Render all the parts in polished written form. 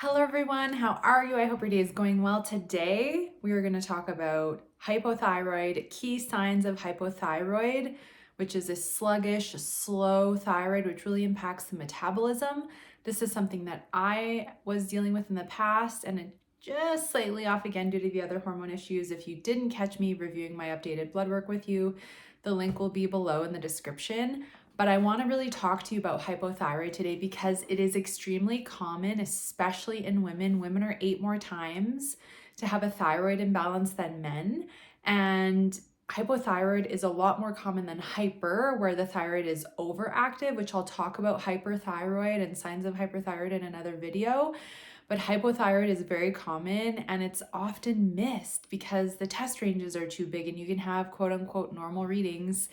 Hello everyone, how are you? I hope your day is going well. Today we are going to talk about hypothyroid, key signs of hypothyroid, which is a sluggish, slow thyroid, which really impacts the metabolism. This is something that I was dealing with in the past and it just slightly off again due to the other hormone issues. If you didn't catch me reviewing my updated blood work with you, the link will be below in the description. But I want to really talk to you about hypothyroid today because it is extremely common, especially in women. Women are 8 more times to have a thyroid imbalance than men. And hypothyroid is a lot more common than hyper, where the thyroid is overactive, which I'll talk about hyperthyroid and signs of hyperthyroid in another video. But hypothyroid is very common and it's often missed because the test ranges are too big and you can have quote unquote normal readings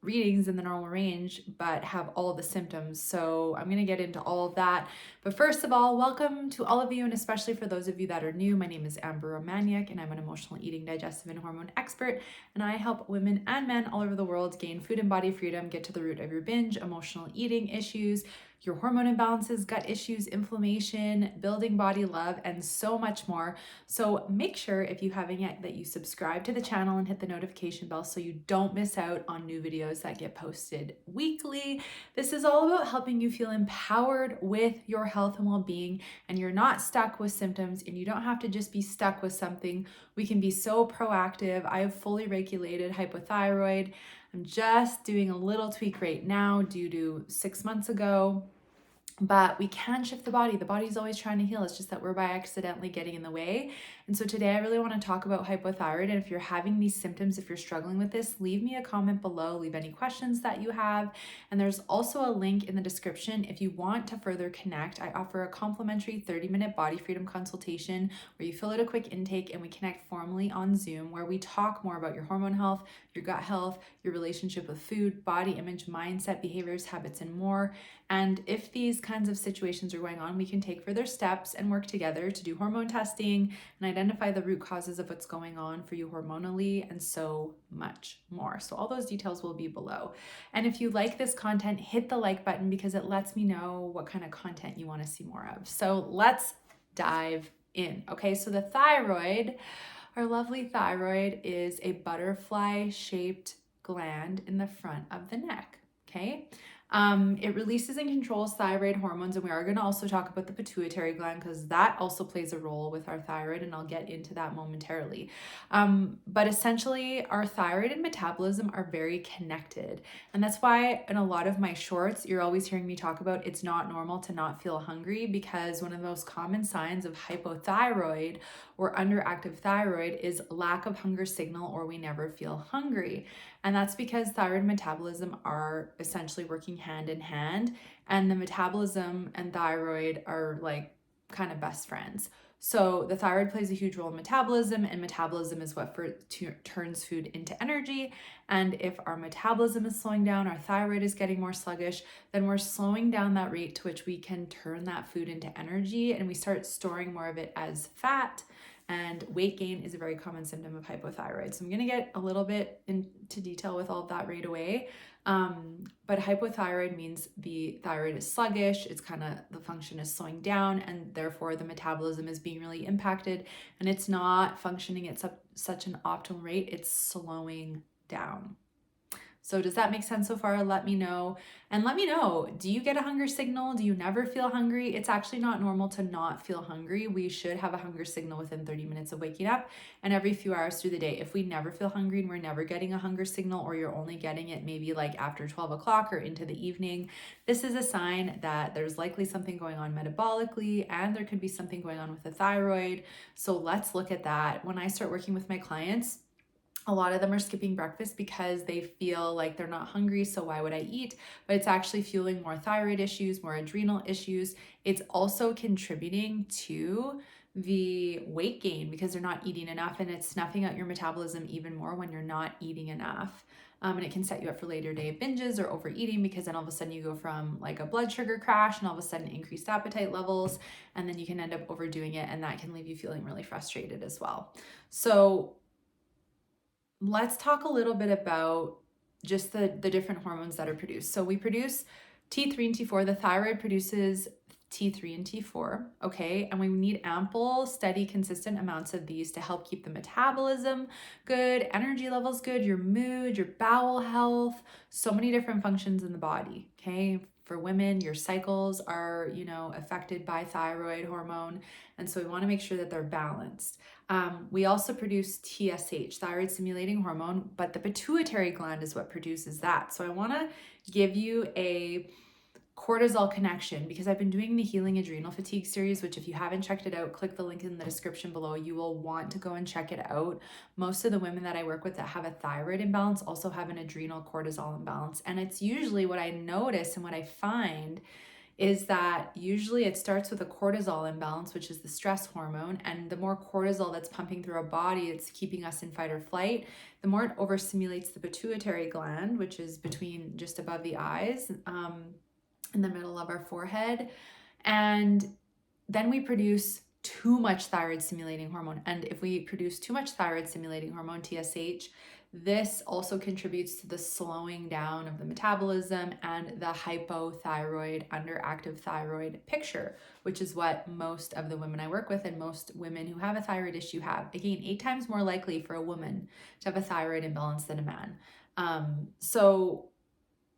readings in the normal range, but have all of the symptoms. So I'm going to get into all of that. But first of all, welcome to all of you, and especially for those of you that are new. My name is Romaniuk, and I'm an emotional eating, digestive, and hormone expert. And I help women and men all over the world gain food and body freedom, get to the root of your binge, emotional eating issues, your hormone imbalances, gut issues, inflammation, building body love, and so much more. So make sure, if you haven't yet, that you subscribe to the channel and hit the notification bell so you don't miss out on new videos that get posted weekly. This is all about helping you feel empowered with your health and well-being, and you're not stuck with symptoms, and you don't have to just be stuck with something. We can be so proactive. I have fully regulated hypothyroid. I'm just doing a little tweak right now due to 6 months ago. But we can shift the body. The body's always trying to heal. It's just that we're by accidentally getting in the way. And so today I really want to talk about hypothyroid. And if you're having these symptoms, if you're struggling with this, leave me a comment below. Leave any questions that you have. And there's also a link in the description. If you want to further connect, I offer a complimentary 30-minute body freedom consultation where you fill out a quick intake and we connect formally on Zoom, where we talk more about your hormone health, your gut health, your relationship with food, body image, mindset, behaviors, habits, and more. And if these kinds of situations are going on, we can take further steps and work together to do hormone testing and identify the root causes of what's going on for you hormonally, and so much more. So all those details will be below. And if you like this content, hit the like button because it lets me know what kind of content you want to see more of. So let's dive in. Okay, so the thyroid, our lovely thyroid, is a butterfly-shaped gland in the front of the neck. Okay. It releases and controls thyroid hormones, and we are going to also talk about the pituitary gland because that also plays a role with our thyroid, and I'll get into that momentarily. But essentially, our thyroid and metabolism are very connected, and that's why in a lot of my shorts, you're always hearing me talk about it's not normal to not feel hungry, because one of the most common signs of hypothyroid or underactive thyroid is lack of hunger signal, or we never feel hungry. And that's because thyroid and metabolism are essentially working hand in hand, and the metabolism and thyroid are like kind of best friends. So the thyroid plays a huge role in metabolism, and metabolism is what turns food into energy. And if our metabolism is slowing down, our thyroid is getting more sluggish, then we're slowing down that rate to which we can turn that food into energy, and we start storing more of it as fat. And weight gain is a very common symptom of hypothyroid. So I'm going to get a little bit into detail with all of that right away. But hypothyroid means the thyroid is sluggish. It's kind of, the function is slowing down, and therefore the metabolism is being really impacted, and it's not functioning at such an optimal rate. It's slowing down. So does that make sense so far? Let me know. And let me know, do you get a hunger signal? Do you never feel hungry? It's actually not normal to not feel hungry. We should have a hunger signal within 30 minutes of waking up and every few hours through the day. If we never feel hungry and we're never getting a hunger signal, or you're only getting it maybe like after 12 o'clock or into the evening, this is a sign that there's likely something going on metabolically, and there could be something going on with the thyroid. So let's look at that. When I start working with my clients, a lot of them are skipping breakfast because they feel like they're not hungry, so why would I eat? But it's actually fueling more thyroid issues, more adrenal issues. It's also contributing to the weight gain because they're not eating enough, and it's snuffing out your metabolism even more when you're not eating enough. And it can set you up for later day binges or overeating, because then all of a sudden you go from like a blood sugar crash and all of a sudden increased appetite levels, and then you can end up overdoing it, and that can leave you feeling really frustrated as well. So let's talk a little bit about just the different hormones that are produced. So we produce T3 and T4. The thyroid produces T3 and T4, okay? And we need ample, steady, consistent amounts of these to help keep the metabolism good, energy levels good, your mood, your bowel health, so many different functions in the body, okay? For women, your cycles are, affected by thyroid hormone. And so we want to make sure that they're balanced. We also produce TSH, thyroid stimulating hormone, but the pituitary gland is what produces that. So I want to give you a cortisol connection because I've been doing the Healing Adrenal Fatigue series, which if you haven't checked it out, click the link in the description below. You will want to go and check it out. Most of the women that I work with that have a thyroid imbalance also have an adrenal cortisol imbalance. And it's usually what I notice and what I find is that usually it starts with a cortisol imbalance, which is the stress hormone. And the more cortisol that's pumping through our body, it's keeping us in fight or flight, the more it overstimulates the pituitary gland, which is between just above the eyes, in the middle of our forehead. And then we produce too much thyroid stimulating hormone. And if we produce too much thyroid stimulating hormone, TSH, this also contributes to the slowing down of the metabolism and the hypothyroid, underactive thyroid picture, which is what most of the women I work with and most women who have a thyroid issue have. Again, 8 times more likely for a woman to have a thyroid imbalance than a man. So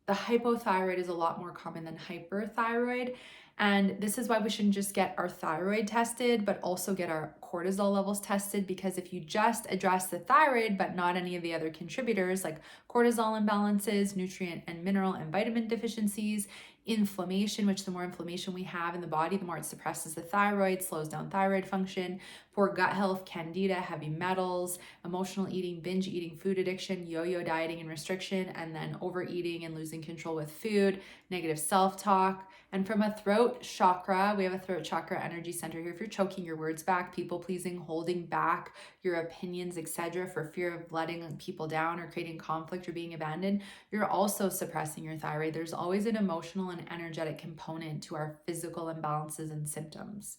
the hypothyroid is a lot more common than hyperthyroid. And this is why we shouldn't just get our thyroid tested, but also get our cortisol levels tested. Because if you just address the thyroid, but not any of the other contributors like cortisol imbalances, nutrient and mineral and vitamin deficiencies, inflammation, which the more inflammation we have in the body, the more it suppresses the thyroid, slows down thyroid function, poor gut health, candida, heavy metals, emotional eating, binge eating, food addiction, yo-yo dieting and restriction, and then overeating and losing control with food, negative self-talk. And from a throat chakra, we have a throat chakra energy center here. If you're choking your words back, people pleasing, holding back your opinions, etc., for fear of letting people down or creating conflict or being abandoned, you're also suppressing your thyroid. There's always an emotional and energetic component to our physical imbalances and symptoms,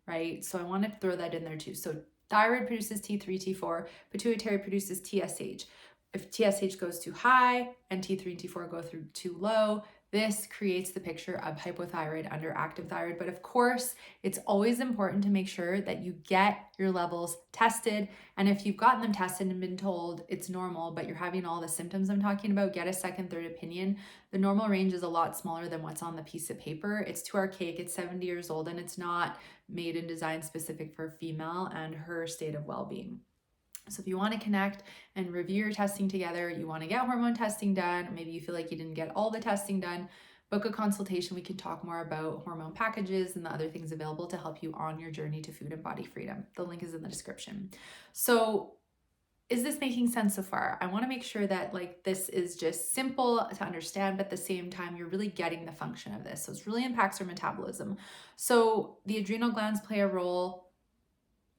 right? So I want to throw that in there too. So thyroid produces T3, T4, pituitary produces TSH. If TSH goes too high and T3 and T4 go through too low, this creates the picture of hypothyroid, underactive thyroid. But of course, it's always important to make sure that you get your levels tested. And if you've gotten them tested and been told it's normal, but you're having all the symptoms I'm talking about, get a second, third opinion. The normal range is a lot smaller than what's on the piece of paper. It's too archaic, it's 70 years old, and it's not made and designed specific for a female and her state of well-being. So if you want to connect and review your testing together, you want to get hormone testing done, or maybe you feel like you didn't get all the testing done, book a consultation. We can talk more about hormone packages and the other things available to help you on your journey to food and body freedom. The link is in the description. So is this making sense so far? I want to make sure that this is just simple to understand, but at the same time, you're really getting the function of this. So it really impacts our metabolism. So the adrenal glands play a role,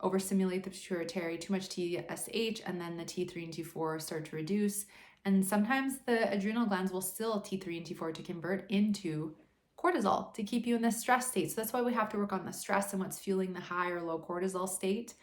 overstimulate the pituitary, too much TSH, and then the T3 and T4 start to reduce. And sometimes the adrenal glands will still T3 and T4 to convert into cortisol to keep you in this stress state. So that's why we have to work on the stress and what's fueling the high or low cortisol state,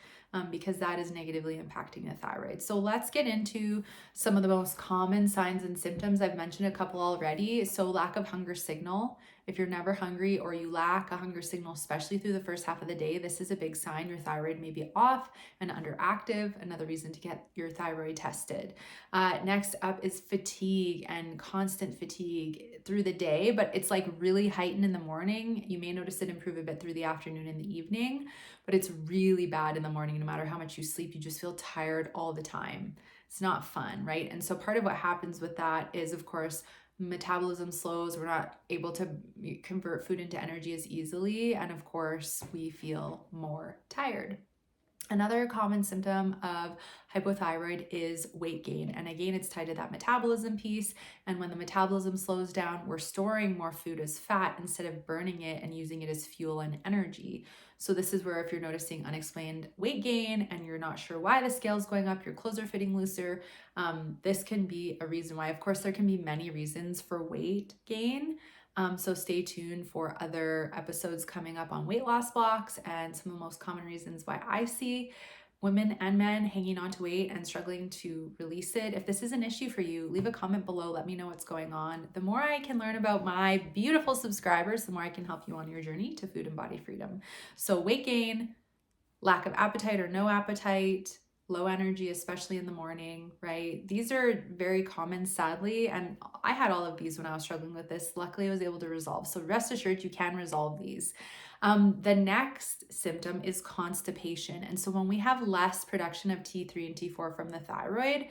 because that is negatively impacting the thyroid. So let's get into some of the most common signs and symptoms. I've mentioned a couple already. So lack of hunger signal. If you're never hungry or you lack a hunger signal, especially through the first half of the day, this is a big sign your thyroid may be off and underactive. Another reason to get your thyroid tested. Next up is fatigue and constant fatigue through the day, but it's really heightened in the morning. You may notice it improve a bit through the afternoon and the evening, but it's really bad in the morning. No matter how much you sleep, you just feel tired all the time. It's not fun, right? And so part of what happens with that is, of course, metabolism slows. We're not able to convert food into energy as easily. And of course, we feel more tired. Another common symptom of hypothyroid is weight gain. And again, it's tied to that metabolism piece. And when the metabolism slows down, we're storing more food as fat instead of burning it and using it as fuel and energy. So this is where if you're noticing unexplained weight gain and you're not sure why the scale's going up, your clothes are fitting looser, this can be a reason why. Of course, there can be many reasons for weight gain. So stay tuned for other episodes coming up on weight loss blocks and some of the most common reasons why I see women and men hanging on to weight and struggling to release it. If this is an issue for you, leave a comment below. Let me know what's going on. The more I can learn about my beautiful subscribers, the more I can help you on your journey to food and body freedom. So weight gain, lack of appetite or no appetite, low energy, especially in the morning, right? These are very common, sadly. And I had all of these when I was struggling with this. Luckily, I was able to resolve. So rest assured, you can resolve these. The next symptom is constipation. And so when we have less production of T3 and T4 from the thyroid,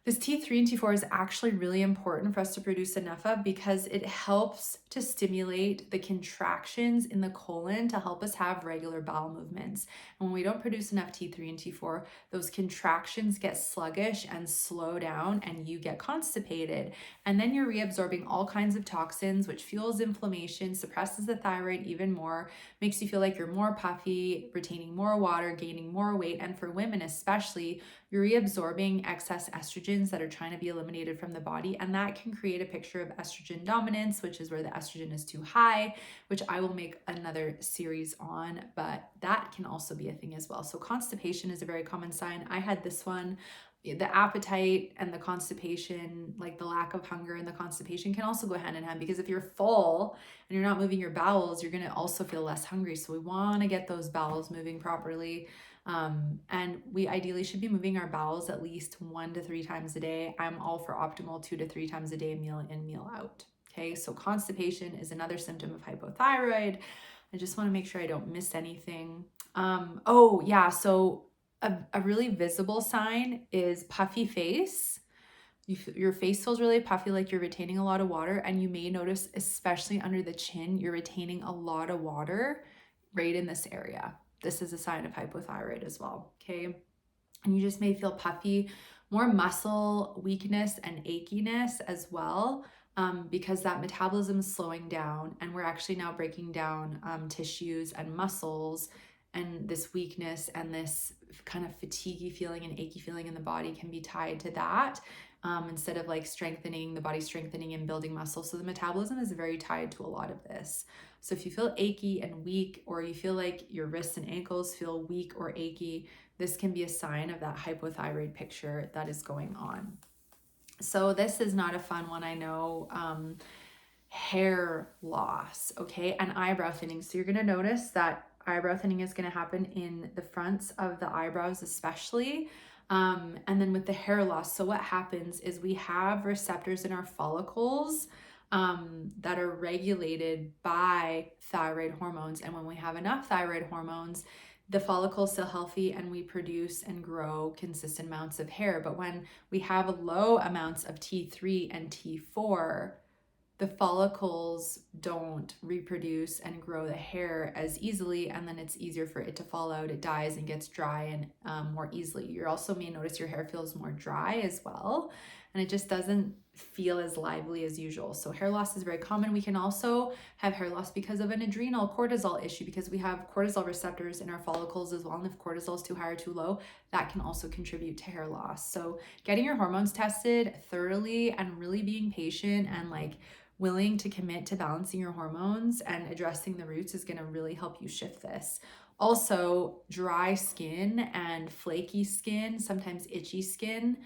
this T3 and T4 is actually really important for us to produce enough of because it helps to stimulate the contractions in the colon to help us have regular bowel movements. And when we don't produce enough T3 and T4, those contractions get sluggish and slow down and you get constipated. And then you're reabsorbing all kinds of toxins, which fuels inflammation, suppresses the thyroid even more, makes you feel like you're more puffy, retaining more water, gaining more weight. And for women especially, you're reabsorbing excess estrogens that are trying to be eliminated from the body. And that can create a picture of estrogen dominance, which is where the estrogen is too high, which I will make another series on, but that can also be a thing as well. So constipation is a very common sign. I had this one. The appetite and the constipation, like the lack of hunger and the constipation, can also go hand in hand, because if you're full and you're not moving your bowels, you're going to also feel less hungry. So we want to get those bowels moving properly. And we ideally should be moving our bowels at least 1 to 3 times a day. I'm all for optimal 2 to 3 times a day, meal in, meal out. Okay, so constipation is another symptom of hypothyroid. I just want to make sure I don't miss anything. Oh yeah, so a really visible sign is puffy face. Your face feels really puffy, like you're retaining a lot of water, and you may notice, especially under the chin, you're retaining a lot of water right in this area. This is a sign of hypothyroid as well, okay? And you just may feel puffy, more muscle weakness and achiness as well, because that metabolism is slowing down, and we're actually now breaking down tissues and muscles, and this weakness and this kind of fatiguey feeling and achy feeling in the body can be tied to that. Instead of like strengthening, the body strengthening and building muscle. So the metabolism is very tied to a lot of this. So if you feel achy and weak, or you feel like your wrists and ankles feel weak or achy, this can be a sign of that hypothyroid picture that is going on. So this is not a fun one, I know. Hair loss, okay, and eyebrow thinning. So you're going to notice that eyebrow thinning is going to happen in the fronts of the eyebrows especially. And then with the hair loss, so what happens is we have receptors in our follicles that are regulated by thyroid hormones. And when we have enough thyroid hormones, the follicle is still healthy and we produce and grow consistent amounts of hair. But when we have low amounts of T3 and T4, the follicles don't reproduce and grow the hair as easily, and then it's easier for it to fall out. It dies and gets dry and more easily. You also may notice your hair feels more dry as well, and it just doesn't feel as lively as usual. So hair loss is very common. We can also have hair loss because of an adrenal cortisol issue, because we have cortisol receptors in our follicles as well. And if cortisol is too high or too low, that can also contribute to hair loss. So getting your hormones tested thoroughly and really being patient and like willing to commit to balancing your hormones and addressing the roots is going to really help you shift this. Also, dry skin and flaky skin, sometimes itchy skin.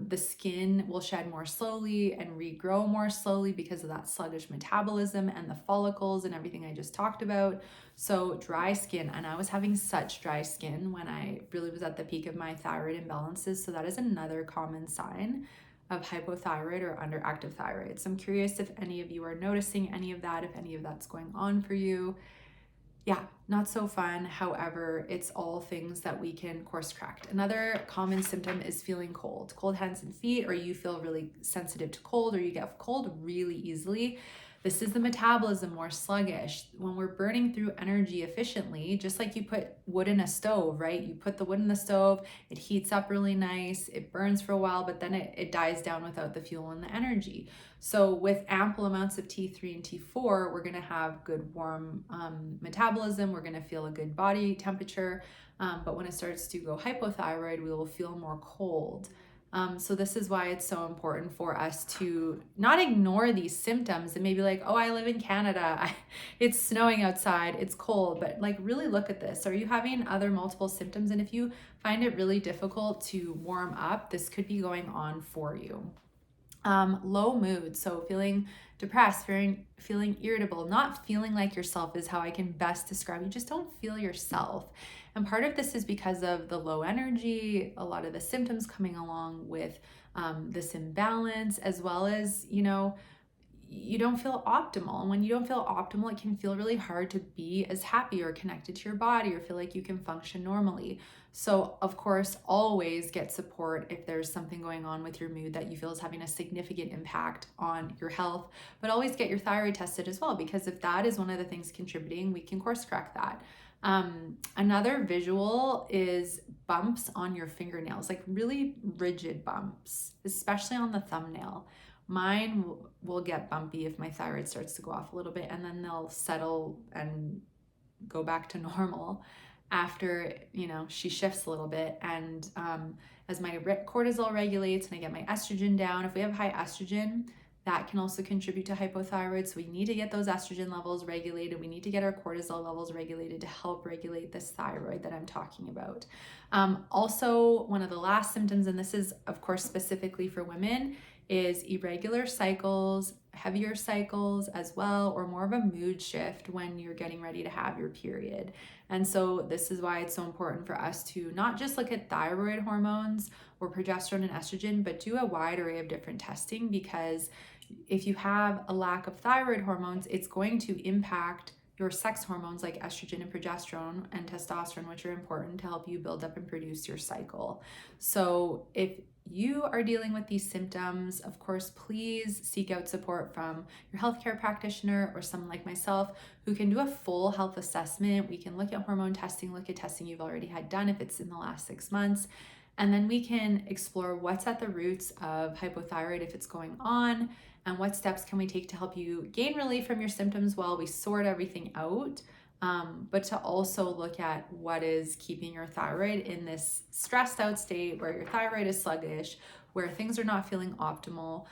The skin will shed more slowly and regrow more slowly because of that sluggish metabolism and the follicles and everything I just talked about. So dry skin, and I was having such dry skin when I really was at the peak of my thyroid imbalances. So that is another common sign of hypothyroid or underactive thyroid. So I'm curious if any of you are noticing any of that, if any of that's going on for you. Yeah, not so fun. However, it's all things that we can course correct. Another common symptom is feeling cold hands and feet, or you feel really sensitive to cold, or you get cold really easily. This is the metabolism more sluggish. When we're burning through energy efficiently, just like you put wood in a stove, right? You put the wood in the stove, it heats up really nice, it burns for a while, but then it dies down without the fuel and the energy. So with ample amounts of T3 and T4, we're gonna have good warm metabolism, we're gonna feel a good body temperature, but when it starts to go hypothyroid, we will feel more cold. So this is why it's so important for us to not ignore these symptoms and maybe like, oh, I live in Canada. It's snowing outside. It's cold. But like really look at this. Are you having other multiple symptoms? And if you find it really difficult to warm up, this could be going on for you. Low mood, so feeling depressed, feeling irritable, not feeling like yourself is how I can best describe. You just don't feel yourself. And part of this is because of the low energy, a lot of the symptoms coming along with this imbalance, as well as, you don't feel optimal. And when you don't feel optimal, it can feel really hard to be as happy or connected to your body or feel like you can function normally. So, of course, always get support if there's something going on with your mood that you feel is having a significant impact on your health. But always get your thyroid tested as well, because if that is one of the things contributing, we can course correct that. Another visual is bumps on your fingernails, like really rigid bumps, especially on the thumbnail. Mine will get bumpy if my thyroid starts to go off a little bit, and then they'll settle and go back to normal after, she shifts a little bit. And as my cortisol regulates and I get my estrogen down, if we have high estrogen, that can also contribute to hypothyroid. So we need to get those estrogen levels regulated. We need to get our cortisol levels regulated to help regulate this thyroid that I'm talking about. Also, one of the last symptoms, and this is of course specifically for women, is irregular cycles, heavier cycles as well, or more of a mood shift when you're getting ready to have your period. And so this is why it's so important for us to not just look at thyroid hormones or progesterone and estrogen, but do a wide array of different testing, because if you have a lack of thyroid hormones, it's going to impact your sex hormones like estrogen and progesterone and testosterone, which are important to help you build up and produce your cycle. So if you are dealing with these symptoms, of course, please seek out support from your healthcare practitioner or someone like myself who can do a full health assessment. We can look at hormone testing, look at testing you've already had done if it's in the last 6 months, and then we can explore what's at the roots of hypothyroid if it's going on, and what steps can we take to help you gain relief from your symptoms while we sort everything out. But to also look at what is keeping your thyroid in this stressed out state where your thyroid is sluggish, where things are not feeling optimal.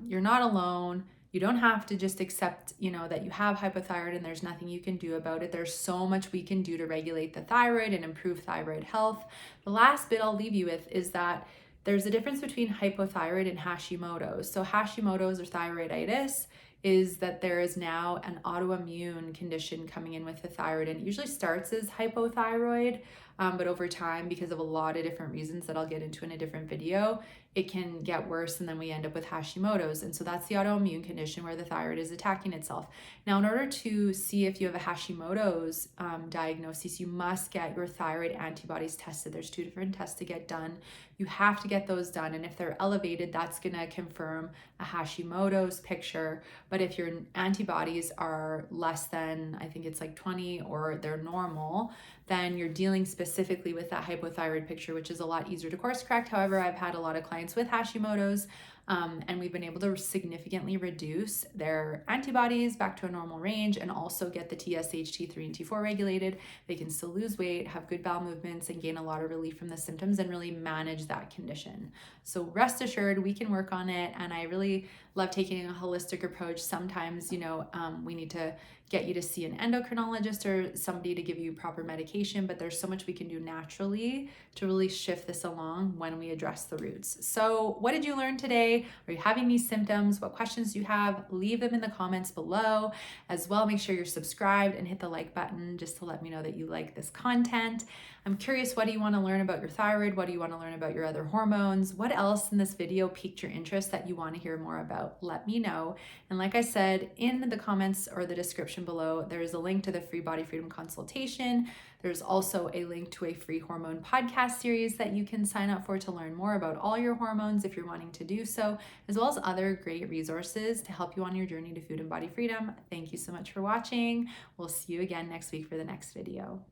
You're not alone. You don't have to just accept, that you have hypothyroid and there's nothing you can do about it. There's so much we can do to regulate the thyroid and improve thyroid health. The last bit I'll leave you with is that there's a difference between hypothyroid and Hashimoto's. So Hashimoto's or thyroiditis is that there is now an autoimmune condition coming in with the thyroid, and it usually starts as hypothyroid, but over time, because of a lot of different reasons that I'll get into in a different video, it can get worse, and then we end up with Hashimoto's. And so that's the autoimmune condition where the thyroid is attacking itself. Now, in order to see if you have a Hashimoto's diagnosis, you must get your thyroid antibodies tested. There's 2 different tests to get done. You have to get those done, and if they're elevated, that's going to confirm a Hashimoto's picture. But if your antibodies are less than, I think it's like 20, or they're normal, then you're dealing specifically with that hypothyroid picture, which is a lot easier to course correct. However, I've had a lot of clients with Hashimoto's, and we've been able to significantly reduce their antibodies back to a normal range and also get the TSH, T3, and T4 regulated. They can still lose weight, have good bowel movements, and gain a lot of relief from the symptoms and really manage that condition. So rest assured, we can work on it, and I really love taking a holistic approach. Sometimes, we need to get you to see an endocrinologist or somebody to give you proper medication, but there's so much we can do naturally to really shift this along when we address the roots. So what did you learn today? Are you having these symptoms? What questions do you have? Leave them in the comments below. As well, make sure you're subscribed and hit the like button just to let me know that you like this content. I'm curious, what do you want to learn about your thyroid? What do you want to learn about your other hormones? What else in this video piqued your interest that you want to hear more about? Let me know. And like I said, in the comments or the description below, there is a link to the free Body Freedom consultation. There's also a link to a free hormone podcast series that you can sign up for to learn more about all your hormones if you're wanting to do so, as well as other great resources to help you on your journey to food and body freedom. Thank you so much for watching. We'll see you again next week for the next video.